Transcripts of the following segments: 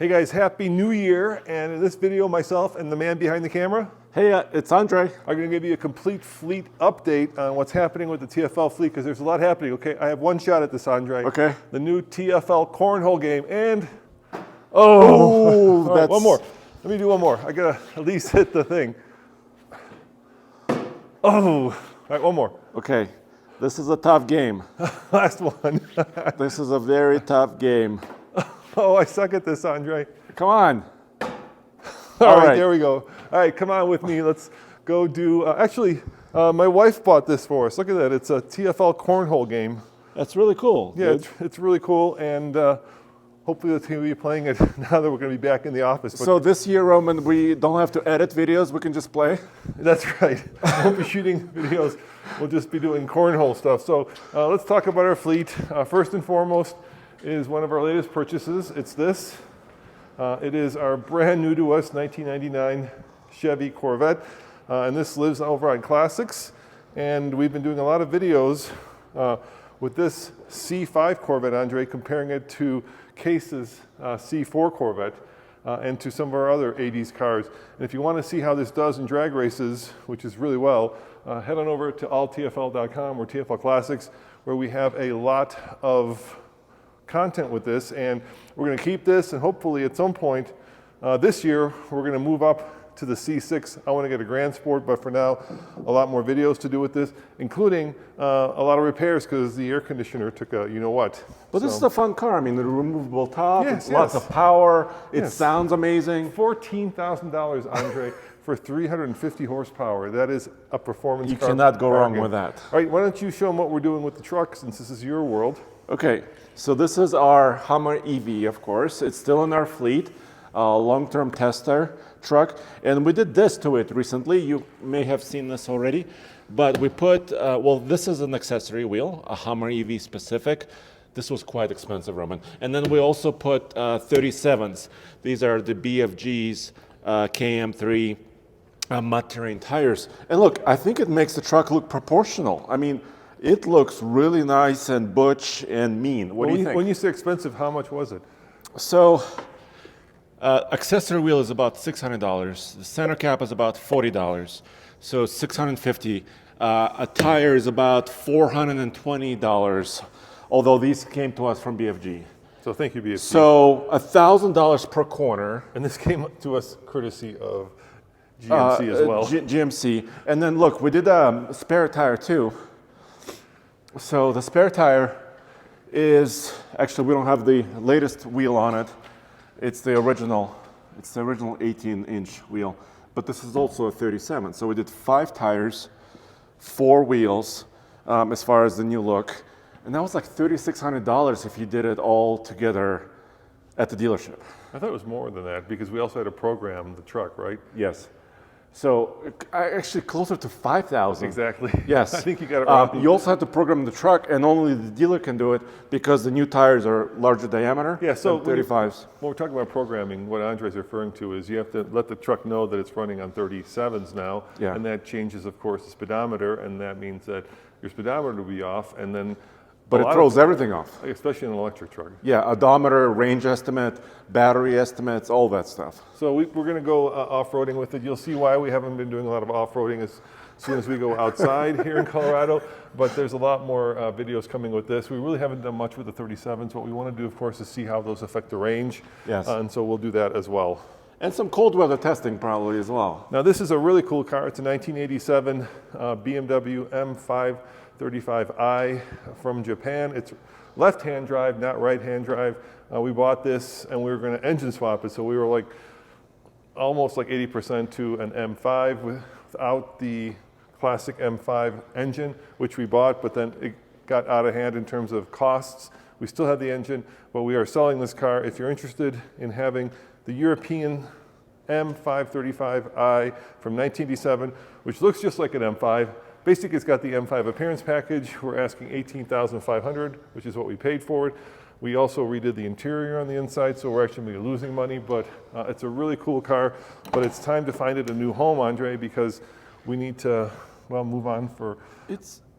Hey guys, Happy New Year. And in this video, myself and the man behind the camera Hey, it's Andre. are going to give you a complete fleet update on what's happening with the TFL fleet, because there's a lot happening. Okay, I have one shot at this, Andre. Okay. The new TFL cornhole game, and Oh, all right, one more. Let me do one more. I gotta at least hit the thing. Oh, all right, one more. Okay, this is a tough game. Last one. This is a very tough game. Oh, I suck at this, Andre. Come on. All right, there we go. All right, come on with me. Let's go do. Actually, my wife bought this for us. Look at that. It's a TFL cornhole game. That's really cool. Yeah, it's really cool, and hopefully the team will be playing it now that we're going to be back in the office. But So this year, Roman, we don't have to edit videos. We can just play. that's right. We won't be shooting videos. We'll just be doing cornhole stuff. So let's talk about our fleet. First and foremost is one of our latest purchases. It's this. It is our brand new to us 1999 Chevy Corvette. And this lives over on Classics. And we've been doing a lot of videos with this C5 Corvette, Andre, comparing it to Case's C4 Corvette and to some of our other 80s cars. And if you want to see how this does in drag races, which is really well, head on over to alltfl.com or TFL Classics, where we have a lot of content with this, and we're going to keep this, and hopefully at some point this year we're going to move up to the C6. I want to get a Grand Sport, but for now a lot more videos to do with this, including a lot of repairs because the air conditioner took a you-know-what. But this is a fun car. I mean, the removable top, Yes, lots yes. of power. It Yes. sounds amazing. $14,000, Andre, for 350 horsepower. That is a performance You car. cannot go wrong bargain. with that. All right, why don't you show them what we're doing with the truck, since this is your world. Okay, so this is our Hummer EV, of course. It's still in our fleet, long-term tester truck. And we did this to it recently. You may have seen this already. But we put, well, this is an accessory wheel, a Hummer EV specific. This was quite expensive, Roman. And then we also put 37s. These are the BFG's KM3 mud terrain tires. And look, I think it makes the truck look proportional. I mean, it looks really nice and butch and mean. What do you think? When you say expensive, how much was it? So, accessory wheel is about $600. The center cap is about $40. So $650. A tire is about $420. Although these came to us from BFG. So thank you, BFG. So $1,000 per corner. And this came to us courtesy of GMC as well. GMC. And then look, we did a spare tire too. So the spare tire is, actually we don't have the latest wheel on it. It's the original 18-inch wheel. But this is also a 37. So we did 5 tires, 4 wheels as far as the new look. And that was like $3,600 if you did it all together at the dealership. I thought it was more than that because we also had to program the truck, right? Yes. So actually closer to $5,000. Exactly. Yes. I think you got it wrong. You also have to program the truck, and only the dealer can do it because the new tires are larger diameter. Yeah, so than 35s. When we're talking about programming, what Andre's referring to is you have to let the truck know that it's running on 37s now, Yeah. and that changes, of course, the speedometer, and that means that your speedometer will be off, and then But it throws everything off. especially in an electric truck. Yeah, odometer, range estimate, battery estimates, all that stuff. So we're going to go off-roading with it. You'll see why we haven't been doing a lot of off-roading as soon as we go outside here in Colorado, but there's a lot more videos coming with this. We really haven't done much with the 37s. What we want to do, of course, is see how those affect the range. Yes. And so we'll do that as well. And some cold weather testing probably as well. Now this is a really cool car. It's a 1987 BMW M5 35i from Japan. It's left-hand drive, not right-hand drive. We bought this and we were going to engine swap it, so we were like almost like 80% to an M5 without the classic M5 engine, which we bought, but then it got out of hand in terms of costs. We still have the engine, but we are selling this car. If you're interested in having the European M535i from 1987, which looks just like an M5. Basically, it's got the M5 appearance package. We're asking $18,500, which is what we paid for it. We also redid the interior on the inside, so we're actually losing money, but it's a really cool car. But it's time to find it a new home, Andre, because we need to, well, move on for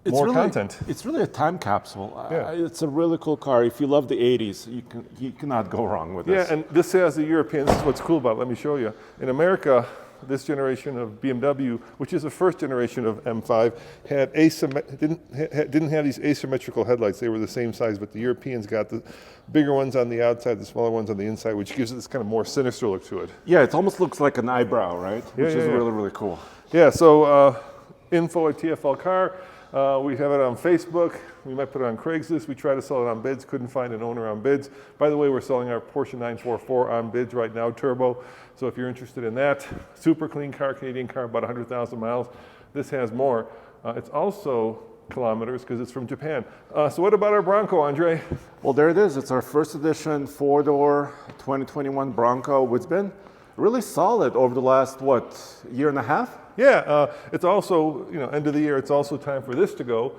more really, content. It's really a time capsule. Yeah. It's a really cool car. If you love the 80s, you cannot go wrong with this. Yeah, and this has the European, this is what's cool about it, let me show you. In America, this generation of BMW, which is the first generation of M5, didn't have these asymmetrical headlights. They were the same size, but the Europeans got the bigger ones on the outside, the smaller ones on the inside, which gives it this kind of more sinister look to it. Yeah, it almost looks like an eyebrow, right? Which is yeah. really, really cool. Yeah, so info at TFL Car. We have it on Facebook. We might put it on Craigslist. We try to sell it on bids. Couldn't find an owner on bids. By the way, we're selling our Porsche 944 on bids right now, turbo. So if you're interested in that, super clean car, Canadian car, about 100,000 miles. This has more. It's also kilometers because it's from Japan. So what about our Bronco, Andre? Well, there it is. It's our first edition four-door 2021 Bronco. It's been really solid over the last, year and a half? Yeah, it's also, end of the year, it's also time for this to go.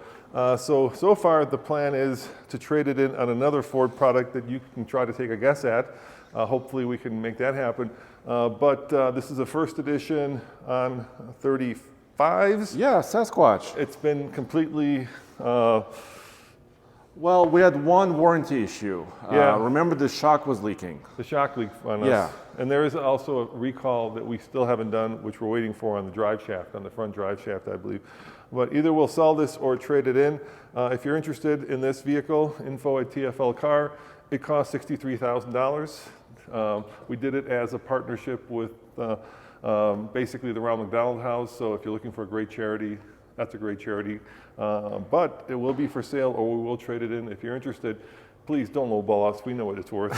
So far the plan is to trade it in on another Ford product that you can try to take a guess at. Hopefully we can make that happen. But this is a first edition on 35s. Yeah, Sasquatch. It's been completely... Well, we had one warranty issue. Yeah. Remember the shock was leaking. The shock leak on us. Yeah. And there is also a recall that we still haven't done, which we're waiting for on the drive shaft, on the front drive shaft, I believe. But either we'll sell this or trade it in. If you're interested in this vehicle, info at TFL Car. It costs $63,000. We did it as a partnership with basically the Ronald McDonald House. So if you're looking for a great charity, that's a great charity. But it will be for sale or we will trade it in. If you're interested, please don't lowball us. We know what it's worth.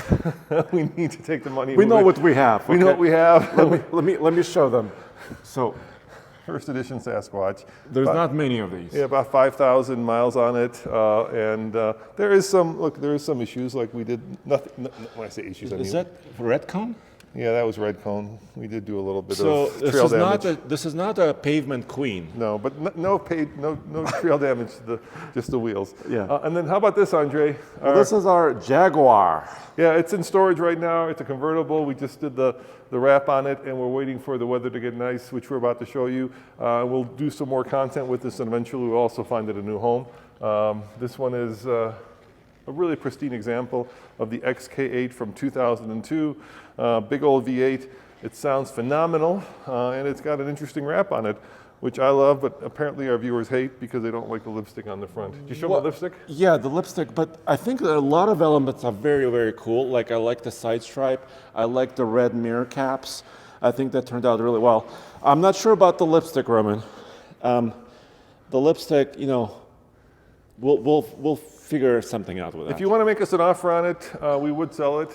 We need to take the money. We know what we have. We know what we have. Let me show them. So, first edition Sasquatch. there's not many of these. Yeah, about 5,000 miles on it, and there is some issues. Like we did nothing. When I say issues, I mean, Is that red cone? yeah, that was red cone. We did do a little bit So of trail damage. this is not a pavement queen. No, but no trail damage. Just the wheels. Yeah. And then how about this, Andre? Well, this is our Jaguar. Yeah, it's in storage right now. It's a convertible. We just did the wrap on it, and we're waiting for the weather to get nice, which we're about to show you. We'll do some more content with this, and eventually we'll also find it a new home. This one is a really pristine example of the XK8 from 2002. Big old V8. It sounds phenomenal, and it's got an interesting wrap on it, which I love, but apparently our viewers hate because they don't like the lipstick on the front. Did you show them the lipstick? Yeah, the lipstick, but I think that a lot of elements are very, very cool. Like I like the side stripe. I like the red mirror caps. I think that turned out really well. I'm not sure about the lipstick, Roman. The lipstick, we'll figure something out with that. If you want to make us an offer on it, we would sell it.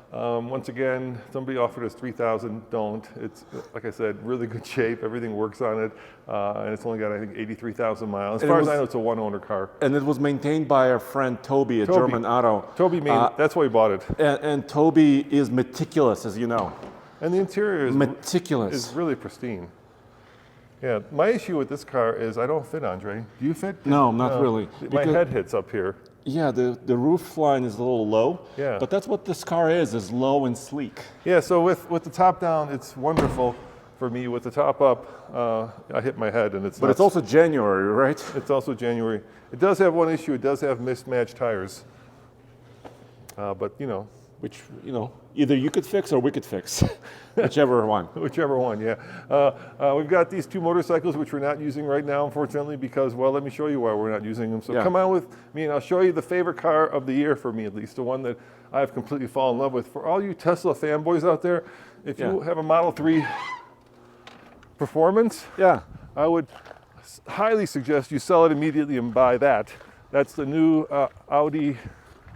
Once again, somebody offered us $3,000. Don't. It's, like I said, really good shape. Everything works on it, and it's only got, I think, 83,000 miles. As far as I know, it's a one-owner car. And it was maintained by our friend Toby at German Auto. Toby, that's why we bought it. And Toby is meticulous, as you know. And the interior is Meticulous. is really pristine. Yeah, my issue with this car is I don't fit, Andre. Do you fit? No, not really. My head hits up here. Yeah, the roof line is a little low. Yeah. But that's what this car is low and sleek. Yeah, so with the top down, it's wonderful for me. With the top up, I hit my head and it's But it's also January, right? It's also January. It does have one issue. It does have mismatched tires. But, Which, either you could fix or we could fix. Whichever one. Whichever one, yeah. We've got these two motorcycles, which we're not using right now, unfortunately, because, well, let me show you why we're not using them. So Yeah. come on with me, and I'll show you the favorite car of the year for me, at least, the one that I've completely fallen in love with. For all you Tesla fanboys out there, if you have a Model 3 Performance, Yeah. I would highly suggest you sell it immediately and buy that. That's the new Audi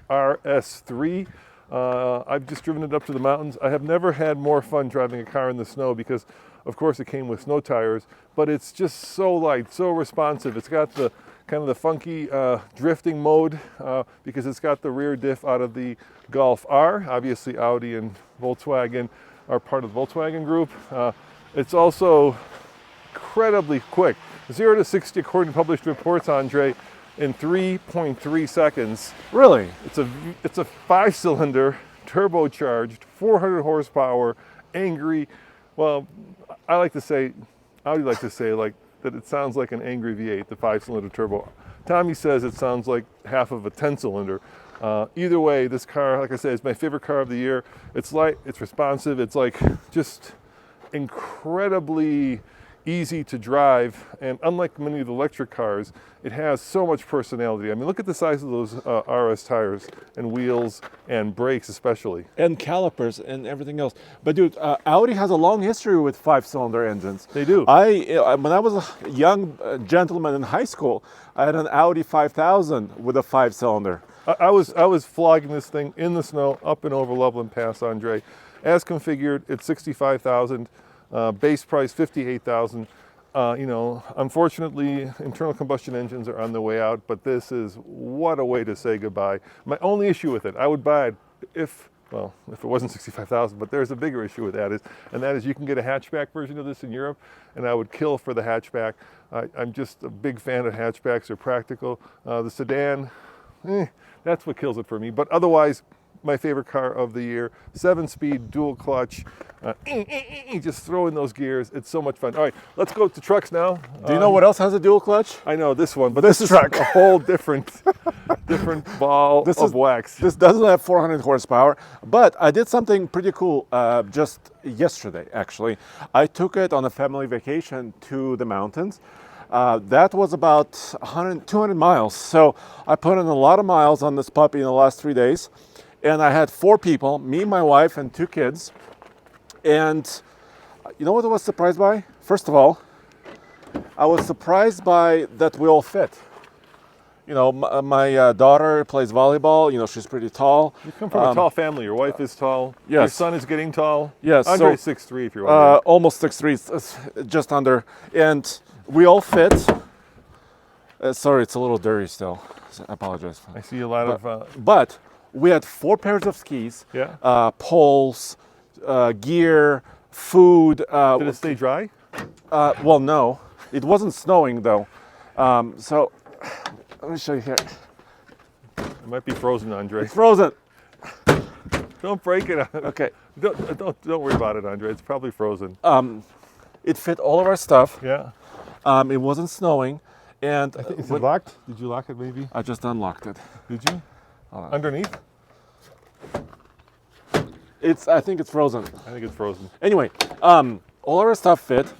RS3. I've just driven it up to the mountains. I have never had more fun driving a car in the snow because, of course, it came with snow tires, but it's just so light, so responsive. It's got the kind of the funky drifting mode because it's got the rear diff out of the Golf R. Obviously, Audi and Volkswagen are part of the Volkswagen group. It's also incredibly quick. 0 to 60, according to published reports, Andre, in 3.3 seconds. Really? It's a 5-cylinder, turbocharged, 400 horsepower, angry. Well, Audi like to say, like that it sounds like an angry V8, the 5-cylinder turbo. Tommy says it sounds like half of a 10-cylinder. Either way, this car, like I said, is my favorite car of the year. It's light, it's responsive, it's like just incredibly easy to drive, and unlike many of the electric cars, it has so much personality. I mean, look at the size of those RS tires and wheels and brakes especially. And calipers and everything else. But dude, Audi has a long history with 5-cylinder engines. They do. When I was a young gentleman in high school, I had an Audi 5000 with a 5-cylinder. I was flogging this thing in the snow up and over Loveland Pass, Andre. As configured, it's $65,000. Base price $58,000. You know, unfortunately, internal combustion engines are on the way out, but this is what a way to say goodbye. My only issue with it, I would buy it if it wasn't $65,000, but there's a bigger issue with that, and that is you can get a hatchback version of this in Europe, and I would kill for the hatchback. I'm just a big fan of hatchbacks. They're practical. The sedan, that's what kills it for me. But otherwise, my favorite car of the year, 7-speed, dual clutch, just throwing those gears. It's so much fun. All right, let's go to trucks now. Do you know what else has a dual clutch? I know this one, but this is truck. a whole different ball of wax. This doesn't have 400 horsepower, but I did something pretty cool just yesterday, actually. I took it on a family vacation to the mountains. That was about 200 miles. So I put in a lot of miles on this puppy in the last 3 days. And I had 4 people, me, my wife, and 2 kids. And you know what I was surprised by? First of all, I was surprised by that we all fit. You know, my daughter plays volleyball. You know, she's pretty tall. You come from a tall family. Your wife is tall. Yes. Your son is getting tall. Yes. Andre's 6'3", if you're wondering. Almost 6'3", just under. And we all fit. Sorry, it's a little dirty still. I apologize. I see a lot of... But we had 4 pairs of skis, poles, gear, food. Did it stay dry? Well, no. It wasn't snowing, though. So, let me show you here. It might be frozen, Andre. It's frozen. Don't break it. Okay. Don't worry about it, Andre. It's probably frozen. It fit all of our stuff. Yeah. It wasn't snowing. And is it locked? Did you lock it, maybe? I just unlocked it. Did you? Underneath? I think it's frozen. I think it's frozen. Anyway, all our stuff fit,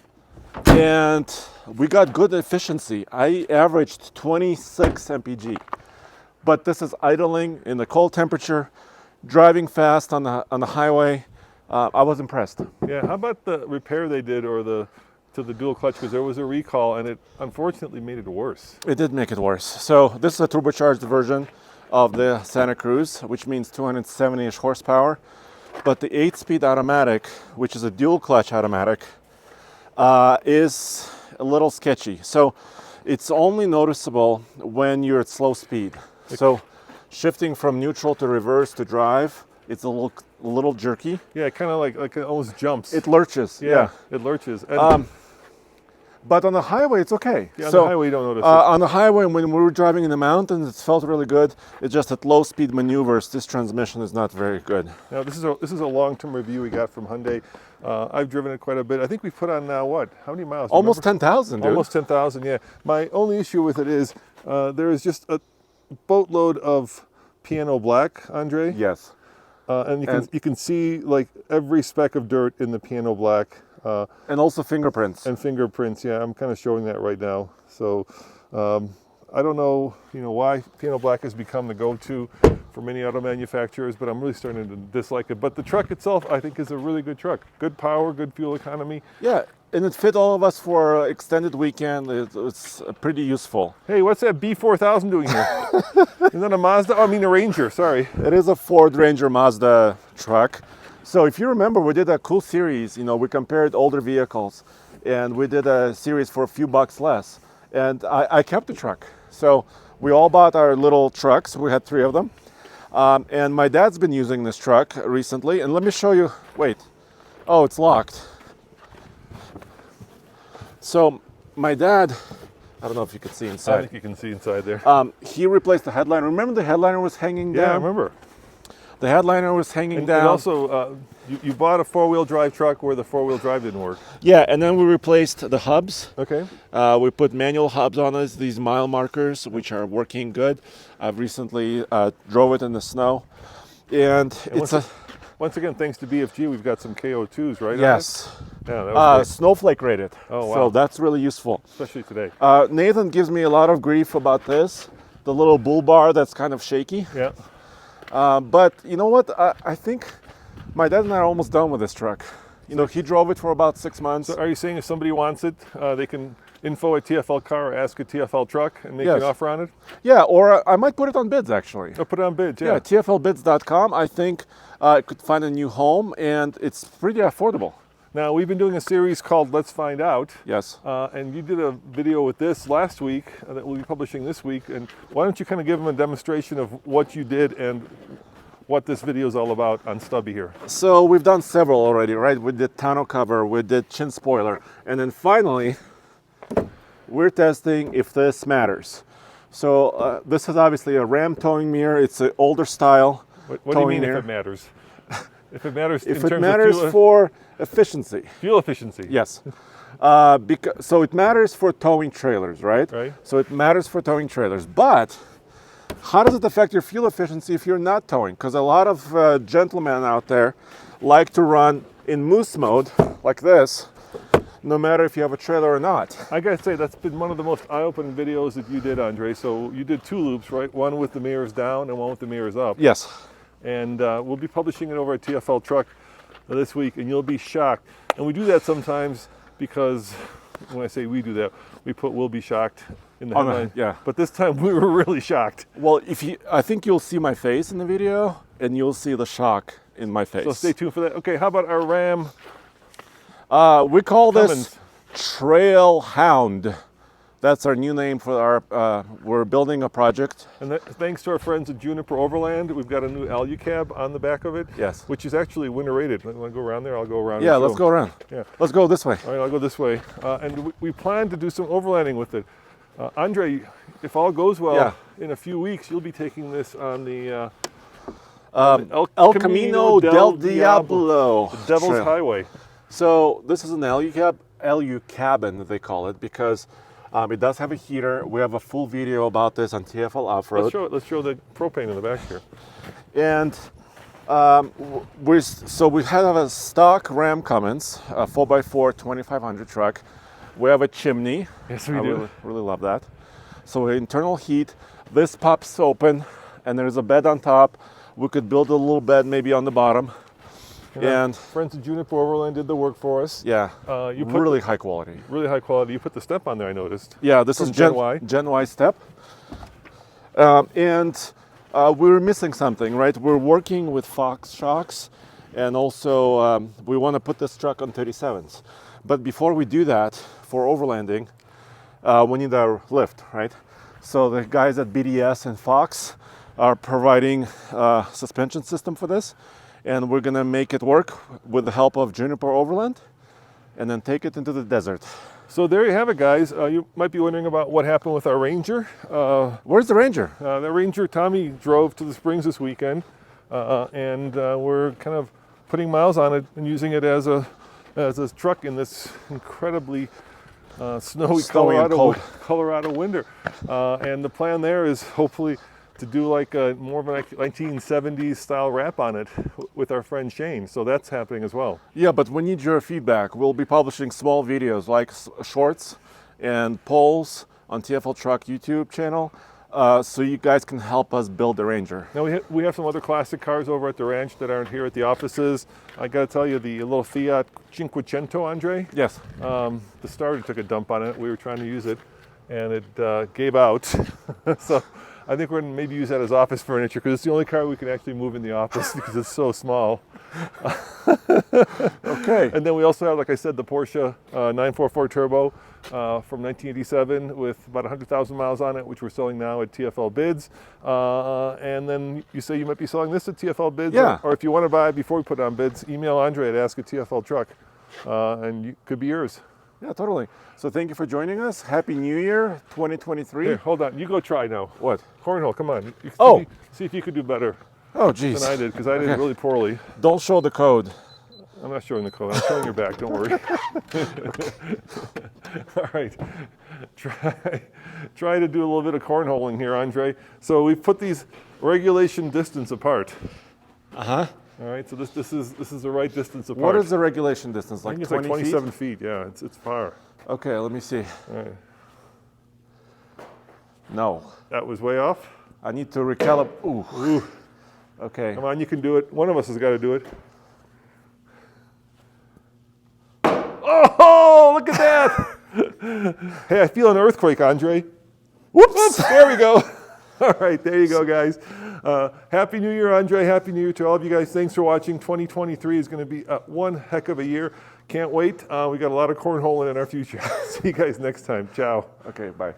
and we got good efficiency. I averaged 26 mpg, but this is idling in the cold temperature, driving fast on the highway. I was impressed. Yeah. How about the repair they did, to the dual clutch, because there was a recall, and it unfortunately made it worse. It did make it worse. So this is a turbocharged version of the Santa Cruz, which means 270-ish horsepower. But the 8-speed automatic, which is a dual clutch automatic, is a little sketchy. So it's only noticeable when you're at slow speed. So shifting from neutral to reverse to drive, it's a little jerky. Yeah, kind of like it almost jumps. It lurches. Yeah. It lurches. And but on the highway, it's okay. Yeah, on the highway, you don't notice it. On the highway, when we were driving in the mountains, it felt really good. It's just at low speed maneuvers, this transmission is not very good. Now, this is a long-term review we got from Hyundai. I've driven it quite a bit. I think we've put on now, what? How many miles? Almost 10,000, dude. Almost 10,000, yeah. My only issue with it is there is just a boatload of piano black, Andre. Yes. And you can see like every speck of dirt in the piano black. And also fingerprints. And fingerprints, yeah. I'm kind of showing that right now. So I don't know, why piano black has become the go-to for many auto manufacturers, but I'm really starting to dislike it. But the truck itself, I think, is a really good truck. Good power, good fuel economy. Yeah, and it fit all of us for an extended weekend. It's pretty useful. Hey, what's that B4000 doing here? Is that a Mazda? Oh, I mean a Ranger, sorry. It is a Ford Ranger Mazda truck. So if you remember, we did a cool series. We compared older vehicles, and we did a series for a few bucks less. And I kept the truck. So we all bought our little trucks. We had 3 of them. And my dad's been using this truck recently. And let me show you. Wait. Oh, it's locked. So my dad, I don't know if you can see inside. I think you can see inside there. He replaced the headliner. Remember the headliner was hanging down? Yeah, I remember. The headliner was hanging And down. also, you bought a four-wheel drive truck where the four-wheel drive didn't work. Yeah, and then we replaced the hubs. Okay. We put manual hubs on us, these mile markers, which are working good. I've recently drove it in the snow. And it's once again, thanks to BFG, we've got some KO2s, right? Yes. Yeah, that was great. Snowflake rated. Oh, wow. So that's really useful. Especially today. Nathan gives me a lot of grief about this. The little bull bar that's kind of shaky. Yeah. But you know what? I think my dad and I are almost done with this truck. You know, he drove it for about 6 months. So are you saying if somebody wants it, they can info at TFL Car or ask a TFL Truck and make Yes. an offer on it? Yeah, or I might put it on bids actually. Or put it on bids, Yeah, TFLbids.com. I think it could find a new home, and it's pretty affordable. Now, we've been doing a series called Let's Find Out. Yes. And you did a video with this last week that we'll be publishing this week. And why don't you kind of give them a demonstration of what you did and what this video is all about on Stubby here. So we've done several already, right? We did tonneau cover, we did chin spoiler, and then finally, we're testing if this matters. So this is obviously a Ram towing mirror. It's an older style. What do you mean if it matters? If it matters in If terms it matters of for efficiency. fuel efficiency. Yes. So it matters for towing trailers, right? Right. So it matters for towing trailers. But how does it affect your fuel efficiency if you're not towing? Because a lot of gentlemen out there like to run in moose mode like this, no matter if you have a trailer or not. I gotta say, that's been one of the most eye-opening videos that you did, Andre. So you did two loops, right? One with the mirrors down and one with the mirrors up. Yes. And we'll be publishing it over at TFL Truck this week, and you'll be shocked. And we do that sometimes because, when I say we do that, we put "will be shocked" in the headline. Yeah. But this time we were really shocked. Well, I think you'll see my face in the video, and you'll see the shock in my face. So stay tuned for that. Okay, how about our Ram? We call Cummins. this Trail Hound. That's our new name for our, we're building a project. And thanks to our friends at Juniper Overland, we've got a new Alucab on the back of it. Yes. Which is actually winter rated. Want to go around there? I'll go around. Yeah, and let's show go 'em. around. Yeah. Let's go this way. All right, I'll go this way. And we plan to do some overlanding with it. Andre, if all goes well, Yeah. in a few weeks, you'll be taking this on the El Camino del Diablo. the Devil's Trail. Highway. So this is an LU cabin, they call it, because it does have a heater. We have a full video about this on TFL Off-Road. Let's show the propane in the back here. And we have a stock Ram Cummins, a 4x4 2500 truck. We have a chimney. Yes, we I do. really love that. So internal heat. This pops open, and there's a bed on top. We could build a little bed maybe on the bottom. And friends at Juniper Overland did the work for us. yeah, You put really high quality. really high quality. You put the step on there, I noticed. Yeah, this From is Gen Y. Gen Y step. And we were missing something, right? We're working with Fox shocks, and also we want to put this truck on 37s. But before we do that, for overlanding, we need a lift, right? So the guys at BDS and Fox are providing a suspension system for this, and we're gonna make it work with the help of Juniper Overland, and then take it into the desert. So there you have it, guys. You might be wondering about what happened with our Ranger. Where's the Ranger? The Ranger Tommy drove to the Springs this weekend, and we're kind of putting miles on it and using it as a truck in this incredibly snowy Snowy and cold. Colorado winter. And the plan there is hopefully to do like more of a 1970s style wrap on it with our friend Shane. So that's happening as well. Yeah, but we need your feedback. We'll be publishing small videos like shorts and polls on TFL Truck YouTube channel, so you guys can help us build the Ranger. Now we have some other classic cars over at the ranch that aren't here at the offices. I got to tell you, the little Fiat Cinquecento, Andre. Yes. The starter took a dump on it. We were trying to use it, and it gave out. So I think we're going to maybe use that as office furniture because it's the only car we can actually move in the office because it's so small. Okay. And then we also have, like I said, the Porsche 944 Turbo from 1987 with about 100,000 miles on it, which we're selling now at TFL Bids. And then you say you might be selling this at TFL Bids. Yeah. Or if you want to buy it before we put it on bids, email Andre at Ask a TFL Truck, and you could be yours. Yeah, totally. So thank you for joining us. Happy New Year, 2023. Here, hold on. You go try now. What? Cornhole, come on. You Oh. see if you could do better. Oh, geez. than I did because I did really poorly. Don't show the code. I'm not showing the code. I'm showing your back. Don't worry. All right. Try to do a little bit of cornholing here, Andre. So we've put these regulation distance apart. Uh-huh. All right. So this is the right distance apart. What is the regulation distance? I Like think it's 20 like 27 feet. Yeah, it's far. Okay, let me see. All right. No. That was way off. I need to recalibrate. Ooh. Ooh. Okay. Come on, you can do it. One of us has got to do it. Oh, look at that! Hey, I feel an earthquake, Andre. Whoops! There we go. All right, there you go, guys. Happy New Year, Andre. Happy New Year to all of you guys. Thanks for watching. 2023 is going to be one heck of a year. Can't wait. We got a lot of cornholing in our future. See you guys next time. Ciao. Okay, bye.